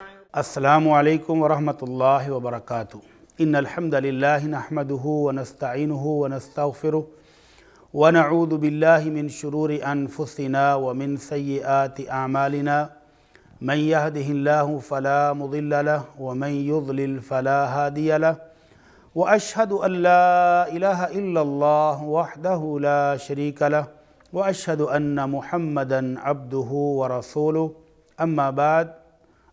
السلام علیکم ورحمۃ اللہ وبرکاتہ۔ ان الحمد للہ نحمدہ ونستعینہ ونستغفرہ ونعوذ باللہ من شرور انفسنا ومن سیئات اعمالنا من یہدہ اللہ فلا مضل لہ ومن یضلل فلا ہادی لہ واشہد ان لا الہ الا اللہ وحدہ لا شریک لہ واشہد ان محمدا عبدہ ورسولہ اما بعد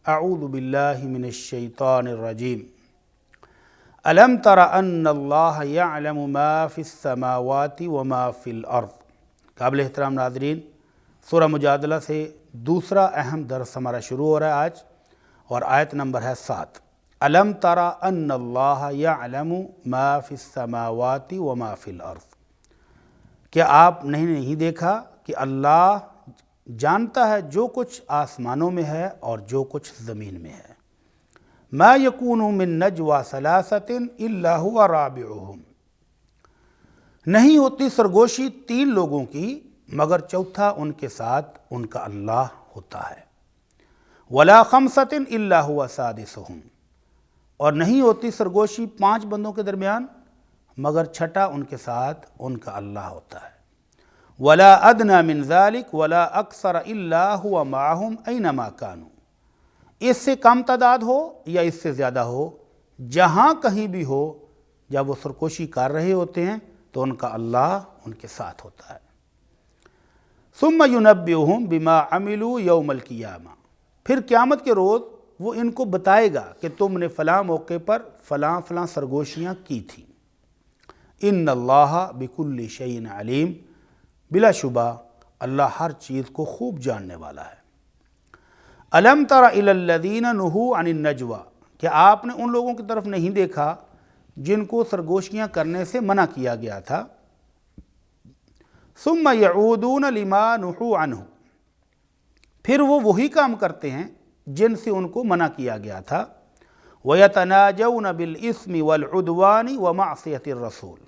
اعوذ باللہ من الشیطان الرجیم۔ الم تر ان اللہ یعلم ما فی السماوات وما فی الارض۔ قابل احترام ناظرین، سورہ مجادلہ سے دوسرا اہم درس ہمارا شروع ہو رہا ہے آج، اور آیت نمبر ہے 7۔ الم تر ان اللہ یعلم ما فی السماوات وما فی الارض۔ کیا آپ نے نہیں دیکھا کہ اللہ جانتا ہے جو کچھ آسمانوں میں ہے اور جو کچھ زمین میں ہے۔ ما یکون من نجوى ثلاثۃ الا هو رابعهم۔ نہیں ہوتی سرگوشی 3 لوگوں کی مگر چوتھا ان کے ساتھ ان کا اللہ ہوتا ہے۔ ولا خمسۃ الا هو سادسهم۔ اور نہیں ہوتی سرگوشی 5 بندوں کے درمیان مگر چھٹا ان کے ساتھ ان کا اللہ ہوتا ہے۔ ولا ادنى من ذلك ولا اکثر الا هو معهم اینما كانوا۔ اس سے کم تعداد ہو یا اس سے زیادہ ہو، جہاں کہیں بھی ہو، جب وہ سرکوشی کر رہے ہوتے ہیں تو ان کا اللہ ان کے ساتھ ہوتا ہے۔ ثم ينبئهم بما عملوا یوم القیامہ۔ پھر قیامت کے روز وہ ان کو بتائے گا کہ تم نے فلاں موقع پر فلاں فلاں سرگوشیاں کی تھیں۔ ان اللہ بکل شیء علیم۔ بلا شبہ اللہ ہر چیز کو خوب جاننے والا ہے۔ الم تر الی الذین نہوا عن النجوى۔ کیا آپ نے ان لوگوں کی طرف نہیں دیکھا جن کو سرگوشیاں کرنے سے منع کیا گیا تھا؟ ثم یعودون لما نہوا عنہ۔ پھر وہ وہی کام کرتے ہیں جن سے ان کو منع کیا گیا تھا۔ ویتناجون بالاسم والعدوان ومعصیۃ الرسول۔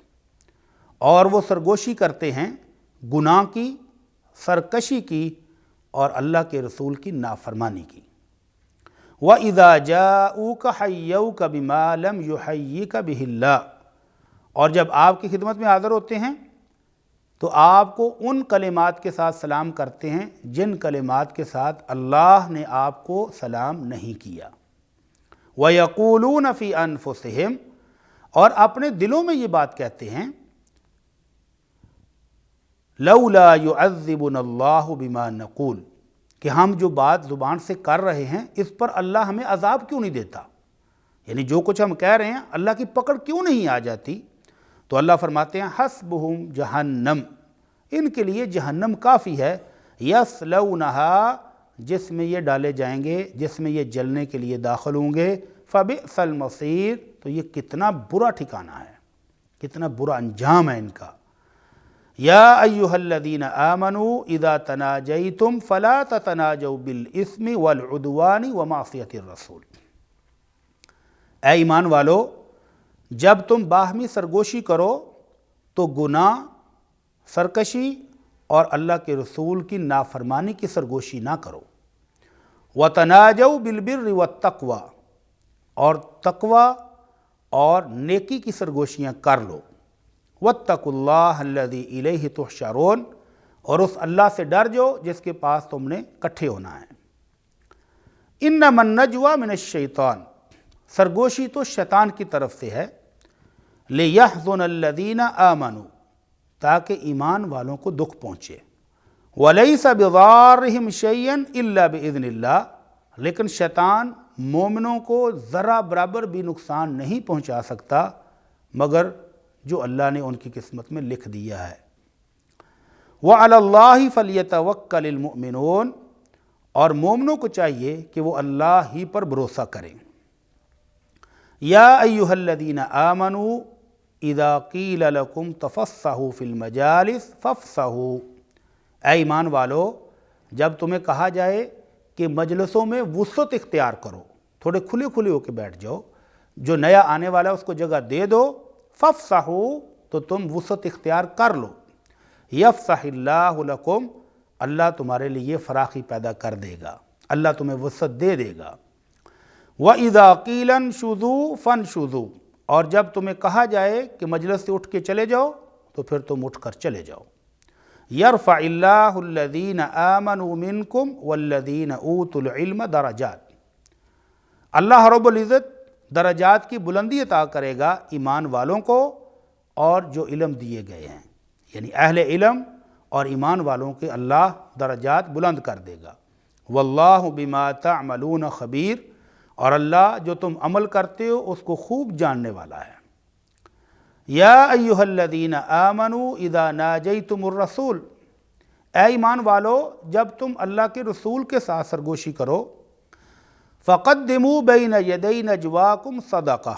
اور وہ سرگوشی کرتے ہیں گناہ کی، سرکشی کی اور اللہ کے رسول کی نافرمانی کی۔ وَإِذَا جَاءُوكَ حَيَّوْكَ بِمَا لَمْ يُحَيِّكَ بِهِ اللَّهُ۔ اور جب آپ کی خدمت میں حاضر ہوتے ہیں تو آپ کو ان کلمات کے ساتھ سلام کرتے ہیں جن کلمات کے ساتھ اللہ نے آپ کو سلام نہیں کیا۔ وَيَقُولُونَ فِي أَنفُسِهِمْ۔ اور اپنے دلوں میں یہ بات کہتے ہیں، لولا يعذبنا اللہ بما نقول، کہ ہم جو بات زبان سے کر رہے ہیں اس پر اللہ ہمیں عذاب کیوں نہیں دیتا، یعنی جو کچھ ہم کہہ رہے ہیں اللہ کی پکڑ کیوں نہیں آ جاتی؟ تو اللہ فرماتے ہیں حسبہم جہنم، ان کے لیے جہنم کافی ہے، یصلونہا، جس میں یہ ڈالے جائیں گے، جس میں یہ جلنے کے لیے داخل ہوں گے، فبئس المصیر، تو یہ کتنا برا ٹھکانہ ہے، کتنا برا انجام ہے ان کا۔ یا ایہا الذین آمنوا اذا تناجیتم فلا تتناجوا بالاسم والعدوان ومعصیۃ الرسول۔ اے ایمان والو، جب تم باہمی سرگوشی کرو تو گناہ، سرکشی اور اللہ کے رسول کی نافرمانی کی سرگوشی نہ کرو۔ وتناجوا بالبر والتقوی، اور تقوی اور نیکی کی سرگوشیاں کر لو۔ واتقوا اللہ الذی الیہ تحشرون، اور اس اللہ سے ڈر جاؤ جس کے پاس تم نے اکٹھے ہونا ہے۔ انما النجوى من الشیطان، سرگوشی تو شیطان کی طرف سے ہے، لیحزن الذین آمنوا، تاکہ ایمان والوں کو دکھ پہنچے، ولیس بضارہم شیئا الا باذن اللہ، لیکن شیطان مومنوں کو ذرا برابر بھی نقصان نہیں پہنچا سکتا مگر جو اللہ نے ان کی قسمت میں لکھ دیا ہے۔ وَعَلَى اللَّهِ فَلْيَتَوَكَّلِ الْمُؤْمِنُونَ، اور مومنوں کو چاہیے کہ وہ اللہ ہی پر بھروسہ کریں۔ یا ایہا الذین آمنوا اذا قیل لکم تفصحوا فی المجالس فافصحوا۔ اے ایمان والو، جب تمہیں کہا جائے کہ مجلسوں میں وسعت اختیار کرو، تھوڑے کھلے کھلے ہو کے بیٹھ جاؤ، جو نیا آنے والا اس کو جگہ دے دو، فافصحوا، تو تم وسعت اختیار کر لو۔ یفصح اللہ لکم، اللہ تمہارے لیے فراخی پیدا کر دے گا، اللہ تمہیں وسعت دے دے گا۔ وَإِذَا قِيلَ انشُزُوا فَانشُزُوا، اور جب تمہیں کہا جائے کہ مجلس سے اٹھ کے چلے جاؤ تو پھر تم اٹھ کر چلے جاؤ۔ يَرْفَعِ اللَّهُ الَّذِينَ آمَنُوا مِنْكُمْ وَالَّذِينَ أُوتُوا الْعِلْمَ درجات، اللہ رب العزت درجات کی بلندی عطا کرے گا ایمان والوں کو اور جو علم دیے گئے ہیں، یعنی اہل علم اور ایمان والوں کے اللہ درجات بلند کر دے گا۔ واللہ بما تعملون خبیر، اور اللہ جو تم عمل کرتے ہو اس کو خوب جاننے والا ہے۔ یا ایہا الذین آمنوا اذا ناجیتم الرسول، اے ایمان والو جب تم اللہ کے رسول کے ساتھ سرگوشی کرو، فقدموا بین یدی نجواکم صدقہ،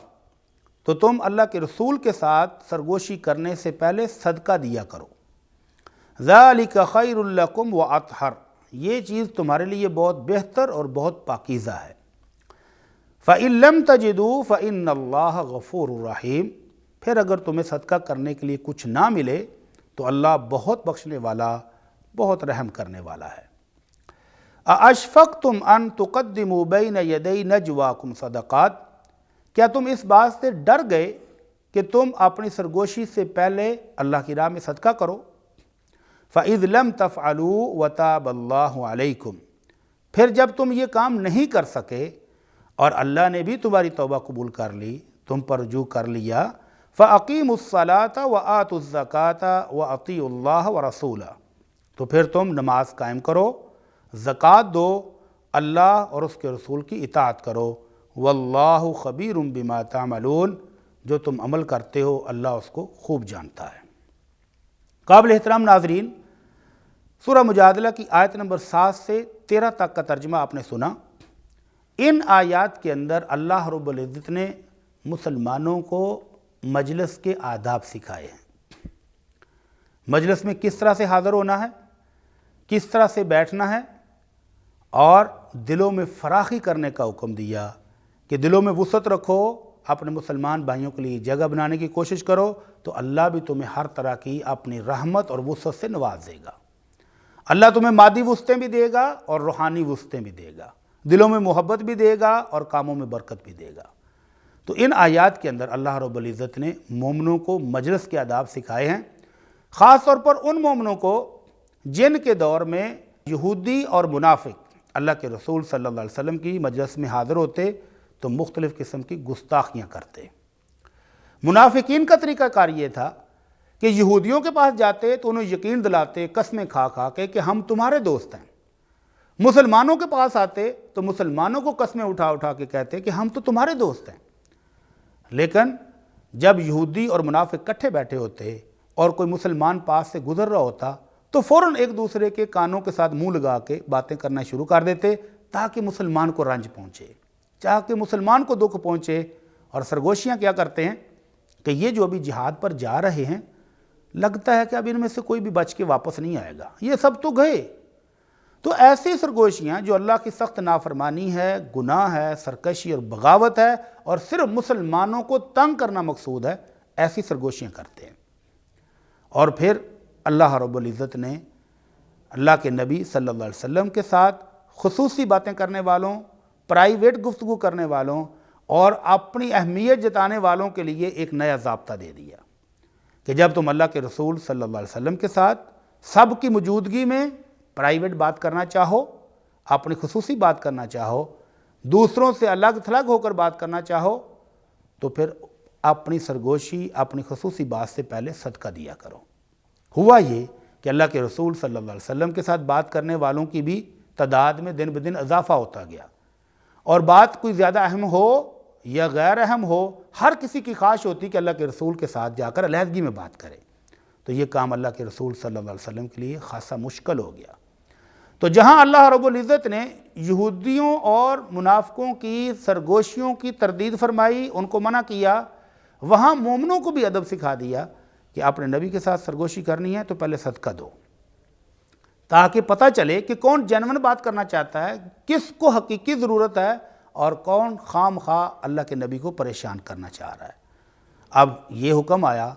تو تم اللہ کے رسول کے ساتھ سرگوشی کرنے سے پہلے صدقہ دیا کرو۔ ذالک خیر لکم واطہر، یہ چیز تمہارے لیے بہت بہتر اور بہت پاکیزہ ہے۔ فَإِن لَمْ تَجِدُوا فَإِنَّ اللَّهَ غَفُورٌ رَحِيمٌ، پھر اگر تمہیں صدقہ کرنے کے لیے کچھ نہ ملے تو اللہ بہت بخشنے والا، بہت رحم کرنے والا ہے۔ اَأَشْفَقْتُمْ أَن تُقَدِّمُوا بَيْنَ يَدَيْ نَجْوَاكُمْ صَدَقَاتٍ، کیا تم اس بات سے ڈر گئے کہ تم اپنی سرگوشی سے پہلے اللہ کی راہ میں صدقہ کرو؟ فَإِذْ لَمْ تَفْعَلُوا وَتَابَ اللَّهُ عَلَيْكُمْ، پھر جب تم یہ کام نہیں کر سکے اور اللہ نے بھی تمہاری توبہ قبول کر لی، تم پر رجوع کر لیا، فَأَقِيمُوا الصَّلَاةَ وَآتُوا الزَّكَاةَ وَأَطِيعُوا اللَّهَ وَرَسُولَهُ، تو پھر تم نماز قائم کرو، زکوٰۃ دو، اللہ اور اس کے رسول کی اطاعت کرو۔ واللہ خبیر بما تعملون، جو تم عمل کرتے ہو اللہ اس کو خوب جانتا ہے۔ قابل احترام ناظرین، سورہ مجادلہ کی آیت نمبر 7 سے 13 تک کا ترجمہ آپ نے سنا۔ ان آیات کے اندر اللہ رب العزت نے مسلمانوں کو مجلس کے آداب سکھائے ہیں۔ مجلس میں کس طرح سے حاضر ہونا ہے، کس طرح سے بیٹھنا ہے، اور دلوں میں فراخی کرنے کا حکم دیا کہ دلوں میں وسعت رکھو، اپنے مسلمان بھائیوں کے لیے جگہ بنانے کی کوشش کرو تو اللہ بھی تمہیں ہر طرح کی اپنی رحمت اور وسعت سے نواز دے گا۔ اللہ تمہیں مادی وسعتیں بھی دے گا اور روحانی وسعتیں بھی دے گا، دلوں میں محبت بھی دے گا اور کاموں میں برکت بھی دے گا۔ تو ان آیات کے اندر اللہ رب العزت نے مومنوں کو مجلس کے آداب سکھائے ہیں، خاص طور پر ان مومنوں کو جن کے دور میں یہودی اور منافق اللہ کے رسول صلی اللہ علیہ وسلم کی مجلس میں حاضر ہوتے تو مختلف قسم کی گستاخیاں کرتے۔ منافقین کا طریقہ کار یہ تھا کہ یہودیوں کے پاس جاتے تو انہیں یقین دلاتے قسمیں کھا کھا کے کہ ہم تمہارے دوست ہیں، مسلمانوں کے پاس آتے تو مسلمانوں کو قسمیں اٹھا اٹھا کے کہتے کہ ہم تو تمہارے دوست ہیں۔ لیکن جب یہودی اور منافق کٹھے بیٹھے ہوتے اور کوئی مسلمان پاس سے گزر رہا ہوتا تو فوراً ایک دوسرے کے کانوں کے ساتھ منہ لگا کے باتیں کرنا شروع کر دیتے تاکہ مسلمان کو رنج پہنچے، تاکہ مسلمان کو دکھ پہنچے۔ اور سرگوشیاں کیا کرتے ہیں کہ یہ جو ابھی جہاد پر جا رہے ہیں لگتا ہے کہ اب ان میں سے کوئی بھی بچ کے واپس نہیں آئے گا، یہ سب تو گئے۔ تو ایسی سرگوشیاں جو اللہ کی سخت نافرمانی ہے، گناہ ہے، سرکشی اور بغاوت ہے اور صرف مسلمانوں کو تنگ کرنا مقصود ہے، ایسی سرگوشیاں کرتے ہیں۔ اور پھر اللہ رب العزت نے اللہ کے نبی صلی اللہ علیہ وسلم کے ساتھ خصوصی باتیں کرنے والوں، پرائیویٹ گفتگو کرنے والوں اور اپنی اہمیت جتانے والوں کے لیے ایک نیا ضابطہ دے دیا کہ جب تم اللہ کے رسول صلی اللہ علیہ وسلم کے ساتھ سب کی موجودگی میں پرائیویٹ بات کرنا چاہو، اپنی خصوصی بات کرنا چاہو، دوسروں سے الگ تھلگ ہو کر بات کرنا چاہو تو پھر اپنی سرگوشی، اپنی خصوصی بات سے پہلے صدقہ دیا کرو۔ ہوا یہ کہ اللہ کے رسول صلی اللہ علیہ وسلم کے ساتھ بات کرنے والوں کی بھی تعداد میں دن بدن اضافہ ہوتا گیا، اور بات کوئی زیادہ اہم ہو یا غیر اہم ہو، ہر کسی کی خواہش ہوتی کہ اللہ کے رسول کے ساتھ جا کر علیحدگی میں بات کرے۔ تو یہ کام اللہ کے رسول صلی اللہ علیہ وسلم کے لیے خاصا مشکل ہو گیا۔ تو جہاں اللہ رب العزت نے یہودیوں اور منافقوں کی سرگوشیوں کی تردید فرمائی، ان کو منع کیا، وہاں مومنوں کو بھی ادب سکھا دیا کہ اپنے نبی کے ساتھ سرگوشی کرنی ہے تو پہلے صدقہ دو، تاکہ پتہ چلے کہ کون جینون بات کرنا چاہتا ہے، کس کو حقیقی ضرورت ہے اور کون خام خواہ اللہ کے نبی کو پریشان کرنا چاہ رہا ہے۔ اب یہ حکم آیا،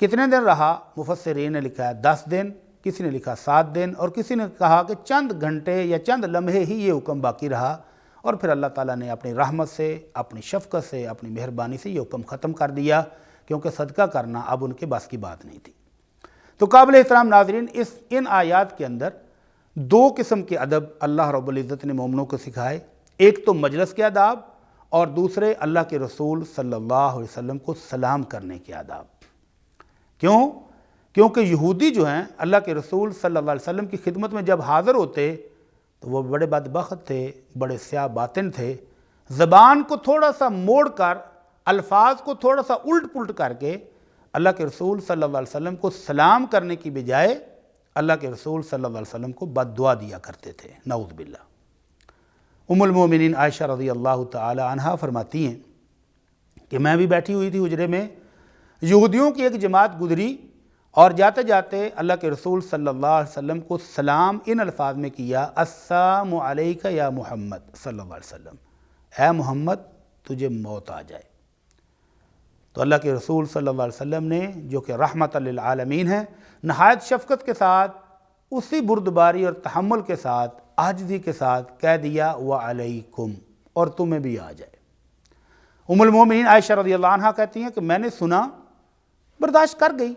کتنے دن رہا؟ مفسرین نے لکھا ہے 10 دن، کسی نے لکھا 7 دن، اور کسی نے کہا کہ چند گھنٹے یا چند لمحے ہی یہ حکم باقی رہا، اور پھر اللہ تعالیٰ نے اپنی رحمت سے، اپنی شفقت سے، اپنی مہربانی سے یہ حکم ختم کر دیا، کیونکہ صدقہ کرنا اب ان کے بس کی بات نہیں تھی۔ تو قابل احترام ناظرین، ان آیات کے اندر دو قسم کے ادب اللہ رب العزت نے مومنوں کو سکھائے، ایک تو مجلس کے آداب اور دوسرے اللہ کے رسول صلی اللہ علیہ وسلم کو سلام کرنے کے آداب۔ کیونکہ یہودی جو ہیں اللہ کے رسول صلی اللہ علیہ وسلم کی خدمت میں جب حاضر ہوتے تو وہ بڑے بدبخت تھے، بڑے سیاہ باطن تھے، زبان کو تھوڑا سا موڑ کر، الفاظ کو تھوڑا سا الٹ پلٹ کر کے اللہ کے رسول صلی اللہ علیہ وسلم کو سلام کرنے کی بجائے اللہ کے رسول صلی اللہ علیہ وسلم کو بد دعا دیا کرتے تھے، نعوذ باللہ۔ ام المومنین عائشہ رضی اللہ تعالی عنہا فرماتی ہیں کہ میں بھی بیٹھی ہوئی تھی حجرے میں، یہودیوں کی ایک جماعت گزری اور جاتے جاتے اللہ کے رسول صلی اللہ علیہ وسلم کو سلام ان الفاظ میں کیا، السلام علیکہ یا محمد صلی اللہ علیہ وسلم، اے محمد تجھے موت آ جائے۔ تو اللہ کے رسول صلی اللہ علیہ وسلم نے، جو کہ رحمت للعالمین ہیں، نہایت شفقت کے ساتھ، اسی بردباری اور تحمل کے ساتھ، عاجزی کے ساتھ کہہ دیا وعلیکم، اور تمہیں بھی آ جائے۔ ام المومنین عائشہ رضی اللہ عنہا کہتی ہیں کہ میں نے سنا، برداشت کر گئی۔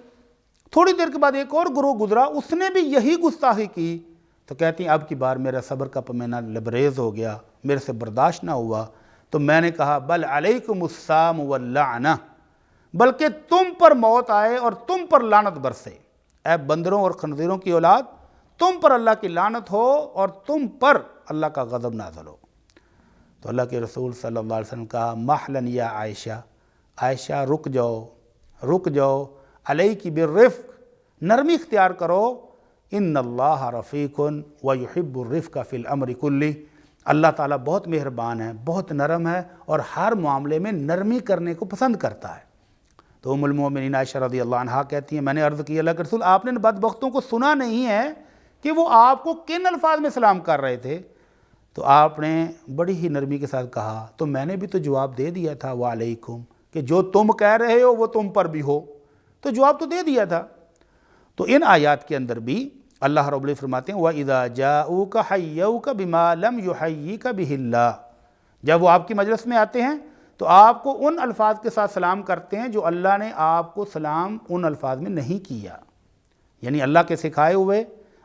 تھوڑی دیر کے بعد ایک اور گروہ گزرا، اس نے بھی یہی گستاخی کی، تو کہتی ہیں اب کی بار میرا صبر کا پمینہ لبریز ہو گیا، میرے سے برداشت نہ ہوا، تو میں نے کہا بل علیکم السام واللعنہ، بلکہ تم پر موت آئے اور تم پر لعنت برسے، اے بندروں اور خنزیروں کی اولاد، تم پر اللہ کی لعنت ہو اور تم پر اللہ کا غضب نازل ہو۔ تو اللہ کے رسول صلی اللہ علیہ وسلم کہا محلن یا عائشہ، عائشہ رک جاؤ، علیک بالرفق، نرمی اختیار کرو، ان اللہ رفیق ویحب الرفق فی الامر کلہ، اللہ تعالیٰ بہت مہربان ہے، بہت نرم ہے، اور ہر معاملے میں نرمی کرنے کو پسند کرتا ہے۔ تو ام المومنین عائشہ رضی اللہ عنہا کہتی ہیں میں نے عرض کی اللہ کے رسول آپ نے بدبختوں کو سنا نہیں ہے کہ وہ آپ کو کن الفاظ میں سلام کر رہے تھے؟ تو آپ نے بڑی ہی نرمی کے ساتھ کہا، تو میں نے بھی تو جواب دے دیا تھا وعلیکم، کہ جو تم کہہ رہے ہو وہ تم پر بھی ہو، تو جواب تو دے دیا تھا۔ تو ان آیات کے اندر بھی اللہ رب العزت فرماتے ہیں وَإِذَا جَاءُوكَ حَيَّوْكَ بِمَا لَمْ يُحَيِّكَ بِهِ اللَّهُ، جب وہ آپ کی مجلس میں آتے ہیں تو آپ کو ان الفاظ کے ساتھ سلام کرتے ہیں جو اللہ نے آپ کو سلام ان الفاظ میں نہیں کیا، یعنی اللہ کے سکھائے ہوئے،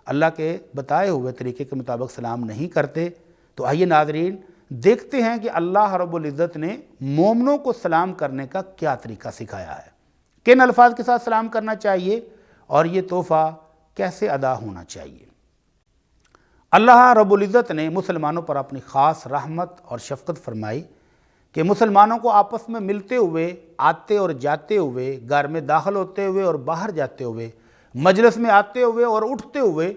اللہ کے بتائے ہوئے طریقے کے مطابق سلام نہیں کرتے۔ تو آئیے ناظرین دیکھتے ہیں کہ اللہ رب العزت نے مومنوں کو سلام کرنے کا کیا طریقہ سکھایا ہے، کن الفاظ کے ساتھ سلام کرنا چاہیے، اور یہ تحفہ کیسے ادا ہونا چاہیے۔ اللہ رب العزت نے مسلمانوں پر اپنی خاص رحمت اور شفقت فرمائی کہ مسلمانوں کو آپس میں ملتے ہوئے، آتے اور جاتے ہوئے، گھر میں داخل ہوتے ہوئے اور باہر جاتے ہوئے، مجلس میں آتے ہوئے اور اٹھتے ہوئے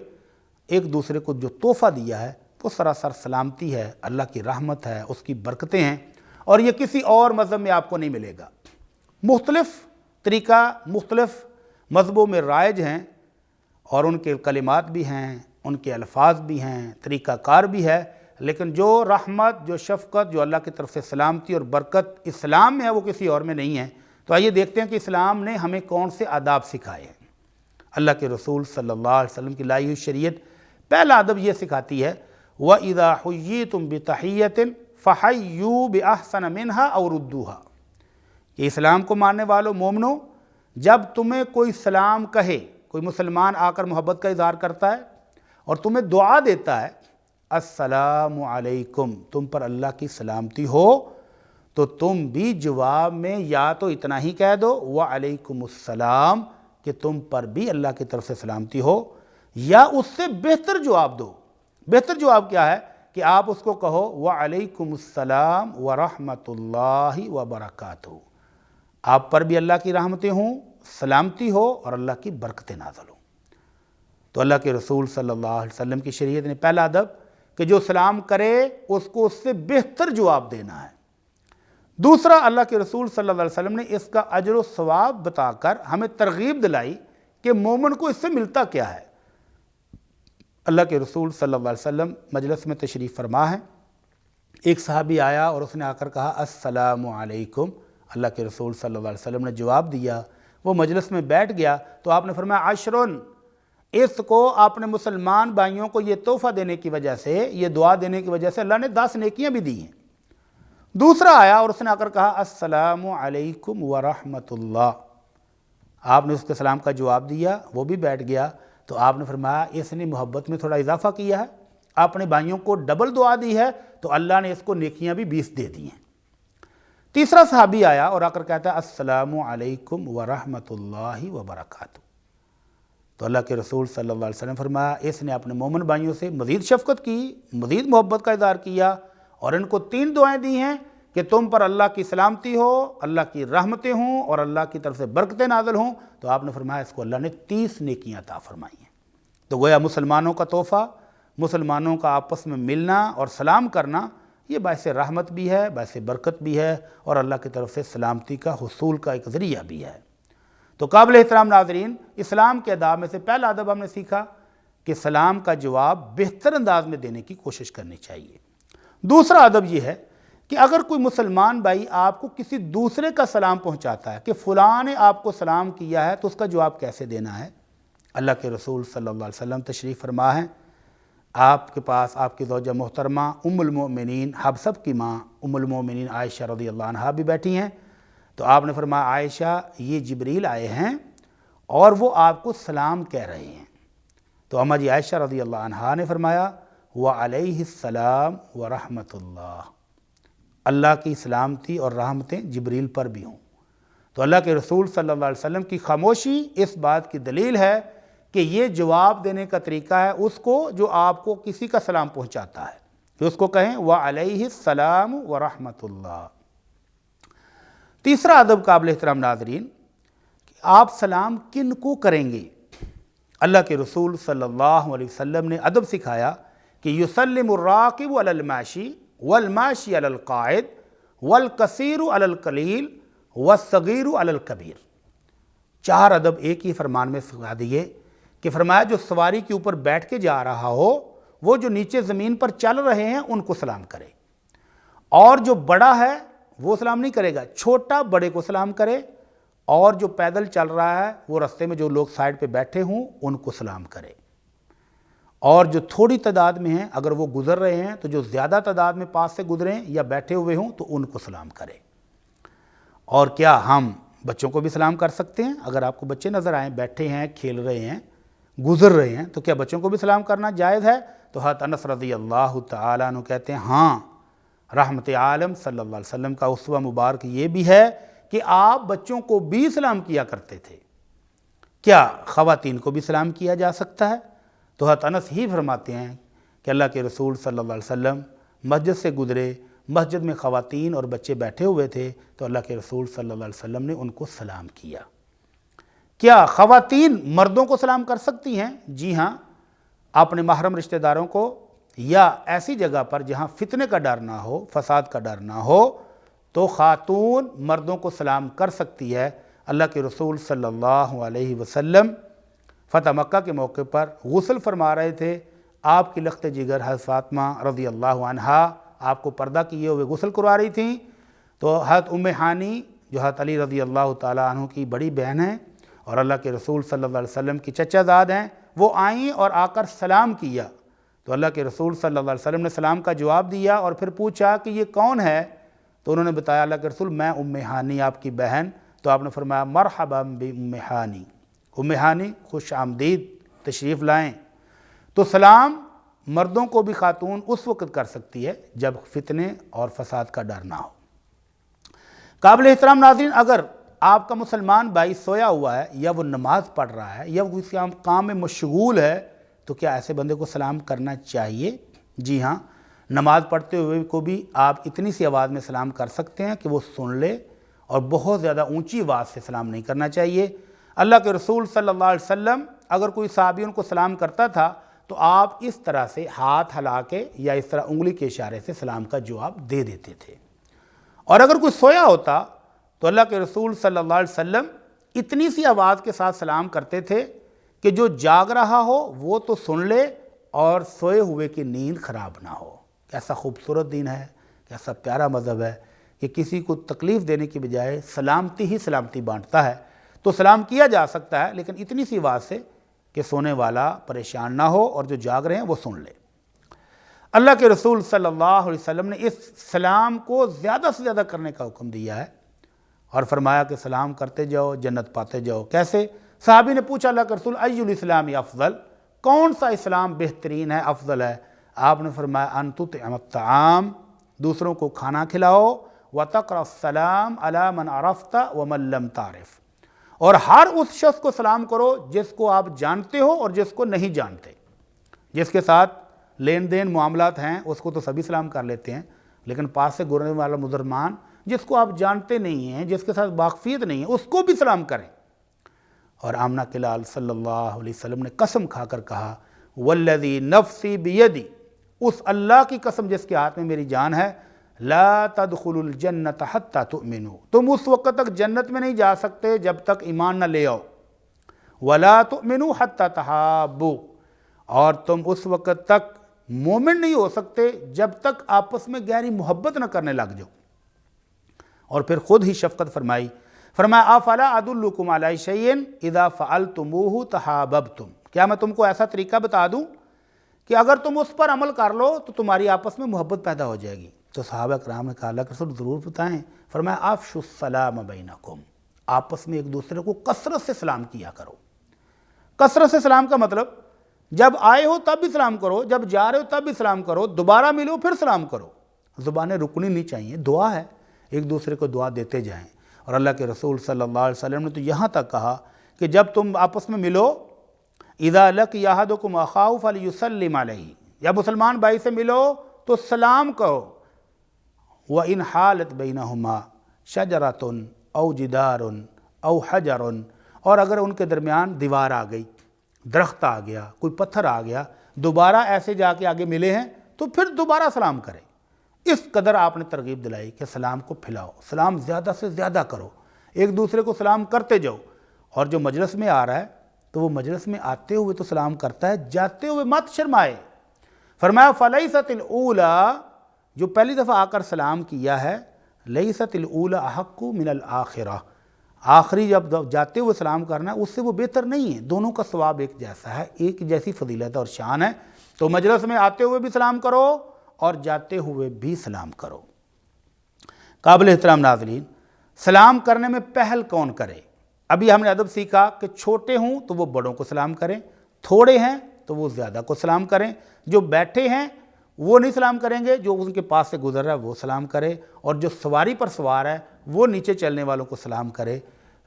ایک دوسرے کو جو تحفہ دیا ہے وہ سراسر سلامتی ہے، اللہ کی رحمت ہے، اس کی برکتیں ہیں، اور یہ کسی اور مذہب میں آپ کو نہیں ملے گا۔ مختلف طریقہ مختلف مذہبوں میں رائج ہیں، اور ان کے کلمات بھی ہیں، ان کے الفاظ بھی ہیں، طریقہ کار بھی ہے، لیکن جو رحمت، جو شفقت، جو اللہ کی طرف سے سلامتی اور برکت اسلام میں ہے وہ کسی اور میں نہیں ہے۔ تو آئیے دیکھتے ہیں کہ اسلام نے ہمیں کون سے آداب سکھائے ہیں۔ اللہ کے رسول صلی اللہ علیہ وسلم کی لائی ہوئی شریعت پہلا ادب یہ سکھاتی ہے وَإِذَا حُيِّيتُم بِتَحِيَّةٍ فَحَيُّوا بِأَحْسَنَ مِنْهَا أَوْ رُدُّوهَا، کہ اسلام کو ماننے والوں مومنو، جب تمہیں کوئی سلام کہے، کوئی مسلمان آ کر محبت کا اظہار کرتا ہے اور تمہیں دعا دیتا ہے السلام علیکم، تم پر اللہ کی سلامتی ہو، تو تم بھی جواب میں یا تو اتنا ہی کہہ دو وعلیکم السلام، کہ تم پر بھی اللہ کی طرف سے سلامتی ہو، یا اس سے بہتر جواب دو۔ بہتر جواب کیا ہے کہ آپ اس کو کہو وعلیکم السلام ورحمۃ اللہ وبرکاتہ، آپ پر بھی اللہ کی رحمتیں ہوں، سلامتی ہو، اور اللہ کی برکتیں نازل ہوں۔ تو اللہ کے رسول صلی اللہ علیہ وسلم کی شریعت نے پہلا ادب کہ جو سلام کرے اس کو اس سے بہتر جواب دینا ہے۔ دوسرا، اللہ کے رسول صلی اللہ علیہ وسلم نے اس کا اجر و ثواب بتا کر ہمیں ترغیب دلائی کہ مومن کو اس سے ملتا کیا ہے۔ اللہ کے رسول صلی اللہ علیہ وسلم مجلس میں تشریف فرما ہے، ایک صحابی آیا اور اس نے آ کر کہا السلام علیکم، اللہ کے رسول صلی اللہ علیہ وسلم نے جواب دیا، وہ مجلس میں بیٹھ گیا تو آپ نے فرمایا عشرن، اس کو اپنے مسلمان بھائیوں کو یہ تحفہ دینے کی وجہ سے، یہ دعا دینے کی وجہ سے اللہ نے 10 نیکیاں بھی دی ہیں۔ دوسرا آیا اور اس نے آ کر کہا السلام علیکم ورحمۃ اللہ، آپ نے اس کے سلام کا جواب دیا، وہ بھی بیٹھ گیا، تو آپ نے فرمایا اس نے محبت میں تھوڑا اضافہ کیا ہے، اپنے بھائیوں کو ڈبل دعا دی ہے، تو اللہ نے اس کو نیکیاں بھی 20 دے دی ہیں۔ تیسرا صحابی آیا اور آ کر کہتا ہے السلام علیکم ورحمۃ اللہ وبرکاتہ، تو اللہ کے رسول صلی اللہ علیہ وسلم فرمایا اس نے اپنے مومن بھائیوں سے مزید شفقت کی، مزید محبت کا اظہار کیا، اور ان کو 3 دعائیں دی ہیں کہ تم پر اللہ کی سلامتی ہو، اللہ کی رحمتیں ہوں اور اللہ کی طرف سے برکتیں نازل ہوں، تو آپ نے فرمایا اس کو اللہ نے 30 نیکیاں عطا فرمائی ہیں۔ تو گویا مسلمانوں کا تحفہ، مسلمانوں کا آپس میں ملنا اور سلام کرنا، یہ باعث رحمت بھی ہے، باعث برکت بھی ہے، اور اللہ کی طرف سے سلامتی کا حصول کا ایک ذریعہ بھی ہے۔ تو قابل احترام ناظرین، اسلام کے آداب میں سے پہلا ادب ہم نے سیکھا کہ سلام کا جواب بہتر انداز میں دینے کی کوشش کرنی چاہیے۔ دوسرا ادب یہ ہے کہ اگر کوئی مسلمان بھائی آپ کو کسی دوسرے کا سلام پہنچاتا ہے کہ فلاں نے آپ کو سلام کیا ہے، تو اس کا جواب کیسے دینا ہے۔ اللہ کے رسول صلی اللہ علیہ وسلم تشریف فرما ہیں، آپ کے پاس آپ کی زوجہ محترمہ ام المؤمنین حفصہ کی ماں ام المؤمنین عائشہ رضی اللہ عنہا بھی بیٹھی ہیں، تو آپ نے فرمایا عائشہ یہ جبریل آئے ہیں اور وہ آپ کو سلام کہہ رہے ہیں، تو اماں جی عائشہ رضی اللہ عنہا نے فرمایا وعلیہ السلام ورحمۃ اللہ، اللہ کی سلامتی اور رحمتیں جبریل پر بھی ہوں۔ تو اللہ کے رسول صلی اللہ علیہ وسلم کی خاموشی اس بات کی دلیل ہے کہ یہ جواب دینے کا طریقہ ہے اس کو جو آپ کو کسی کا سلام پہنچاتا ہے، کہ اس کو کہیں وعلیہ السلام ورحمۃ اللہ۔ تیسرا ادب قابل احترام ناظرین کہ آپ سلام کن کو کریں گے۔ اللہ کے رسول صلی اللہ علیہ وسلم نے ادب سکھایا کہ یسلم الراکب علی الماشی والماشی علی القاعد والکثیر علی القلیل والصغیر علی الکبیر۔ 4 ادب ایک ہی فرمان میں سکھا دیے کہ فرمایا جو سواری کے اوپر بیٹھ کے جا رہا ہو وہ جو نیچے زمین پر چل رہے ہیں ان کو سلام کرے، اور جو بڑا ہے وہ سلام نہیں کرے گا، چھوٹا بڑے کو سلام کرے، اور جو پیدل چل رہا ہے وہ رستے میں جو لوگ سائڈ پہ بیٹھے ہوں ان کو سلام کرے، اور جو تھوڑی تعداد میں ہیں اگر وہ گزر رہے ہیں تو جو زیادہ تعداد میں پاس سے گزریں یا بیٹھے ہوئے ہوں تو ان کو سلام کرے۔ اور کیا ہم بچوں کو بھی سلام کر سکتے ہیں؟ اگر آپ کو بچے نظر آئیں بیٹھے ہیں، کھیل رہے ہیں، گزر رہے ہیں، تو کیا بچوں کو بھی سلام کرنا جائز ہے؟ تو حضرت انس رضی اللہ تعالیٰ عنہ کہتے ہیں ہاں، رحمت عالم صلی اللہ علیہ وسلم کا اسوہ مبارک یہ بھی ہے کہ آپ بچوں کو بھی سلام کیا کرتے تھے، کیا خواتین کو بھی سلام کیا جا سکتا ہے؟ تو حضرت انس ہی فرماتے ہیں کہ اللہ کے رسول صلی اللہ علیہ وسلم مسجد سے گزرے، مسجد میں خواتین اور بچے بیٹھے ہوئے تھے، تو اللہ کے رسول صلی اللہ علیہ وسلم نے ان کو سلام کیا۔ کیا خواتین مردوں کو سلام کر سکتی ہیں؟ جی ہاں، اپنے محرم رشتہ داروں کو یا ایسی جگہ پر جہاں فتنے کا ڈر نہ ہو، فساد کا ڈر نہ ہو، تو خاتون مردوں کو سلام کر سکتی ہے۔ اللہ کے رسول صلی اللہ علیہ وسلم فتح مکہ کے موقع پر غسل فرما رہے تھے، آپ کی لخت جگر حضرت فاطمہ رضی اللہ عنہا آپ کو پردہ کیے ہوئے غسل کروا رہی تھیں، تو حضرت ام ہانی جو حضرت علی رضی اللہ تعالیٰ عنہ کی بڑی بہن ہیں اور اللہ کے رسول صلی اللہ علیہ وسلم کی چچا زاد ہیں، وہ آئیں اور آ کر سلام کیا، تو اللہ کے رسول صلی اللہ علیہ وسلم نے سلام کا جواب دیا اور پھر پوچھا کہ یہ کون ہے؟ تو انہوں نے بتایا اللہ کے رسول میں ام ہانی آپ کی بہن، تو آپ نے فرمایا مرحبا بام ہانی، ام ہانی خوش آمدید، تشریف لائیں۔ تو سلام مردوں کو بھی خاتون اس وقت کر سکتی ہے جب فتنے اور فساد کا ڈر نہ ہو۔ قابل احترام ناظرین، اگر آپ کا مسلمان بھائی سویا ہوا ہے یا وہ نماز پڑھ رہا ہے یا وہ کسی کام میں مشغول ہے، تو کیا ایسے بندے کو سلام کرنا چاہیے؟ جی ہاں، نماز پڑھتے ہوئے کو بھی آپ اتنی سی آواز میں سلام کر سکتے ہیں کہ وہ سن لے، اور بہت زیادہ اونچی آواز سے سلام نہیں کرنا چاہیے۔ اللہ کے رسول صلی اللہ علیہ وسلم اگر کوئی صحابی ان کو سلام کرتا تھا تو آپ اس طرح سے ہاتھ ہلا کے یا اس طرح انگلی کے اشارے سے سلام کا جواب دے دیتے تھے، اور اگر کوئی سویا ہوتا تو اللہ کے رسول صلی اللہ علیہ وسلم اتنی سی آواز کے ساتھ سلام کرتے تھے کہ جو جاگ رہا ہو وہ تو سن لے اور سوئے ہوئے کی نیند خراب نہ ہو۔ کیسا خوبصورت دین ہے، کیسا پیارا مذہب ہے کہ کسی کو تکلیف دینے کی بجائے سلامتی ہی سلامتی بانٹتا ہے۔ تو سلام کیا جا سکتا ہے لیکن اتنی سی آواز سے کہ سونے والا پریشان نہ ہو اور جو جاگ رہے ہیں وہ سن لے۔ اللہ کے رسول صلی اللہ علیہ وسلم نے اس سلام کو زیادہ سے زیادہ کرنے کا حکم دیا ہے اور فرمایا کہ سلام کرتے جاؤ جنت پاتے جاؤ۔ کیسے؟ صحابی نے پوچھا اللہ کے رسول ای الاسلام افضل، کون سا اسلام بہترین ہے، افضل ہے؟ آپ نے فرمایا ان تطعم الطعام، دوسروں کو کھانا کھلاؤ، وتقرأ السلام علی من عرفت ومن لم تعرف، اور ہر اس شخص کو سلام کرو جس کو آپ جانتے ہو اور جس کو نہیں جانتے۔ جس کے ساتھ لین دین معاملات ہیں اس کو تو سبھی سلام کر لیتے ہیں، لیکن پاس سے گزرنے والا مسلمان جس کو آپ جانتے نہیں ہیں، جس کے ساتھ واقفیت نہیں ہے، اس کو بھی سلام کریں۔ اور آمنہ کے لال صلی اللہ علیہ وسلم نے قسم کھا کر کہا والذی نفسی بیدی، اس اللہ کی قسم جس کے ہاتھ میں میری جان ہے، لا تدخلوا الجنت حتی تؤمنوا، تم اس وقت تک جنت میں نہیں جا سکتے جب تک ایمان نہ لے آؤ، ولا تؤمنوا حتی تحابوا، اور تم اس وقت تک مومن نہیں ہو سکتے جب تک آپس میں گہری محبت نہ کرنے لگ جاؤ۔ اور پھر خود ہی شفقت فرمایا افلا ادلکم علی شیء اذا فعلتموہ تحاببتم، کیا میں تم کو ایسا طریقہ بتا دوں کہ اگر تم اس پر عمل کر لو تو تمہاری آپس میں محبت پیدا ہو جائے گی؟ تو صحابہ کرام نے کہا اللہ کے رسول ضرور بتائیں۔ فرمایا افشوا السلام بینکم، آپس میں ایک دوسرے کو کثرت سے سلام کیا کرو۔ کثرت سے سلام کا مطلب جب آئے ہو تب بھی سلام کرو، جب جا رہے ہو تب بھی سلام کرو، دوبارہ ملو پھر سلام کرو۔ زبانیں رکنی نہیں چاہیے، دعا ہے، ایک دوسرے کو دعا دیتے جائیں۔ اور اللہ کے رسول صلی اللہ علیہ وسلم نے تو یہاں تک کہا کہ جب تم آپس میں ملو اذا لقی احدکم اخاہ فلیسلم علیہ، یا مسلمان بھائی سے ملو تو سلام کرو۔ وَإِنْ حَالَتْ بَيْنَهُمَا شَجَرَةٌ أَوْ جِدَارٌ أَوْ حَجَرٌ، اور اگر ان کے درمیان دیوار آ گئی، درخت آ گیا، کوئی پتھر آ گیا، دوبارہ ایسے جا کے آگے ملے ہیں تو پھر دوبارہ سلام کریں۔ اس قدر آپ نے ترغیب دلائی کہ سلام کو پھیلاؤ، سلام زیادہ سے زیادہ کرو، ایک دوسرے کو سلام کرتے جاؤ۔ اور جو مجلس میں آ رہا ہے تو وہ مجلس میں آتے ہوئے تو سلام کرتا ہے، جاتے ہوئے مت شرمائے۔ فرمایا فَلَيْسَتِ الْأُولَى، جو پہلی دفعہ آ کر سلام کیا ہے، لَيْسَتِ الْأُولَى أَحَقُّ مِنَ الْآخِرَةِ، آخری جب جاتے ہوئے سلام کرنا ہے اس سے وہ بہتر نہیں ہے، دونوں کا ثواب ایک جیسا ہے، ایک جیسی فضیلت اور شان ہے۔ تو مجلس میں آتے ہوئے بھی سلام کرو اور جاتے ہوئے بھی سلام کرو۔ قابل احترام ناظرین، سلام کرنے میں پہل کون کرے؟ ابھی ہم نے ادب سیکھا کہ چھوٹے ہوں تو وہ بڑوں کو سلام کریں، تھوڑے ہیں تو وہ زیادہ کو سلام کریں، جو بیٹھے ہیں وہ نہیں سلام کریں گے، جو ان کے پاس سے گزر رہا ہے وہ سلام کرے، اور جو سواری پر سوار ہے وہ نیچے چلنے والوں کو سلام کرے۔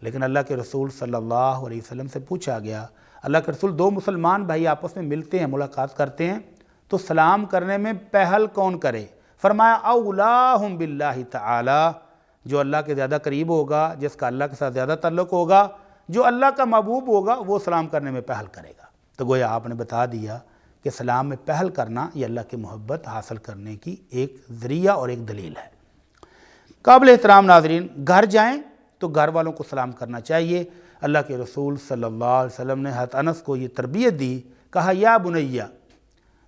لیکن اللہ کے رسول صلی اللہ علیہ وسلم سے پوچھا گیا، اللہ کے رسول دو مسلمان بھائی آپس میں ملتے ہیں، ملاقات کرتے ہیں، تو سلام کرنے میں پہل کون کرے؟ فرمایا اولاہم باللہ تعالی، جو اللہ کے زیادہ قریب ہوگا، جس کا اللہ کے ساتھ زیادہ تعلق ہوگا، جو اللہ کا محبوب ہوگا، وہ سلام کرنے میں پہل کرے گا۔ تو گویا آپ نے بتا دیا کہ سلام میں پہل کرنا یہ اللہ کی محبت حاصل کرنے کی ایک ذریعہ اور ایک دلیل ہے۔ قابل احترام ناظرین، گھر جائیں تو گھر والوں کو سلام کرنا چاہیے۔ اللہ کے رسول صلی اللہ علیہ وسلم نے حضرت انس کو یہ تربیت دی، کہا یا بنیہ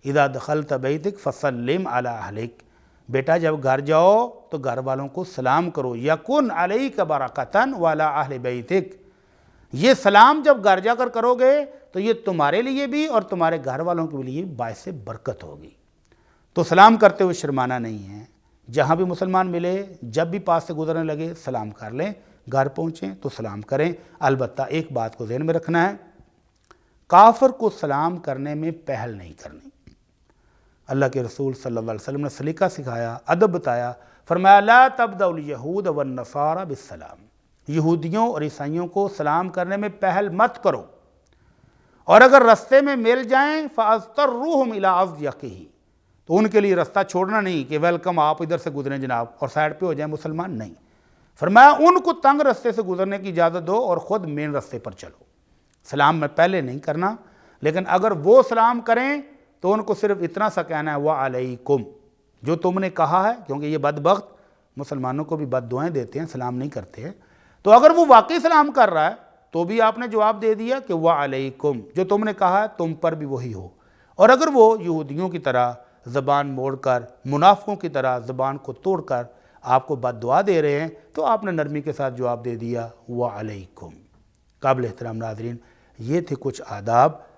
اذا دخلت بیتک فسلم علی اہلک، بیٹا جب گھر جاؤ تو گھر والوں کو سلام کرو، یکن علیک برکۃ وعلی اہل بیتک، یہ سلام جب گھر جا کر کرو گے تو یہ تمہارے لیے بھی اور تمہارے گھر والوں کے لیے باعث برکت ہوگی۔ تو سلام کرتے ہوئے شرمانا نہیں ہے، جہاں بھی مسلمان ملے، جب بھی پاس سے گزرنے لگے سلام کر لیں، گھر پہنچیں تو سلام کریں۔ البتہ ایک بات کو ذہن میں رکھنا ہے، کافر کو سلام کرنے میں پہل نہیں کرنی۔ اللہ کے رسول صلی اللہ علیہ وسلم نے سلیقہ سکھایا، ادب بتایا، فرمایا لا تبدأوا الیہود والنصارى بالسلام، یہودیوں اور عیسائیوں کو سلام کرنے میں پہل مت کرو، اور اگر رستے میں مل جائیں فاضطروہم الی اضیقہ، تو ان کے لیے رستہ چھوڑنا نہیں کہ ویلکم آپ ادھر سے گزریں جناب اور سائڈ پہ ہو جائیں مسلمان، نہیں۔ فرمایا ان کو تنگ رستے سے گزرنے کی اجازت دو اور خود مین رستے پر چلو۔ سلام میں پہلے نہیں کرنا، لیکن اگر وہ سلام کریں تو ان کو صرف اتنا سا کہنا ہے وعلیکم، جو تم نے کہا ہے، کیونکہ یہ بدبخت مسلمانوں کو بھی بد دعائیں دیتے ہیں، سلام نہیں کرتے ہیں۔ تو اگر وہ واقعی سلام کر رہا ہے تو بھی آپ نے جواب دے دیا کہ وعلیکم، جو تم نے کہا ہے تم پر بھی وہی ہو۔ اور اگر وہ یہودیوں کی طرح زبان موڑ کر، منافقوں کی طرح زبان کو توڑ کر آپ کو بد دعا دے رہے ہیں تو آپ نے نرمی کے ساتھ جواب دے دیا وعلیکم۔ قابل احترام ناظرین، یہ تھے کچھ آداب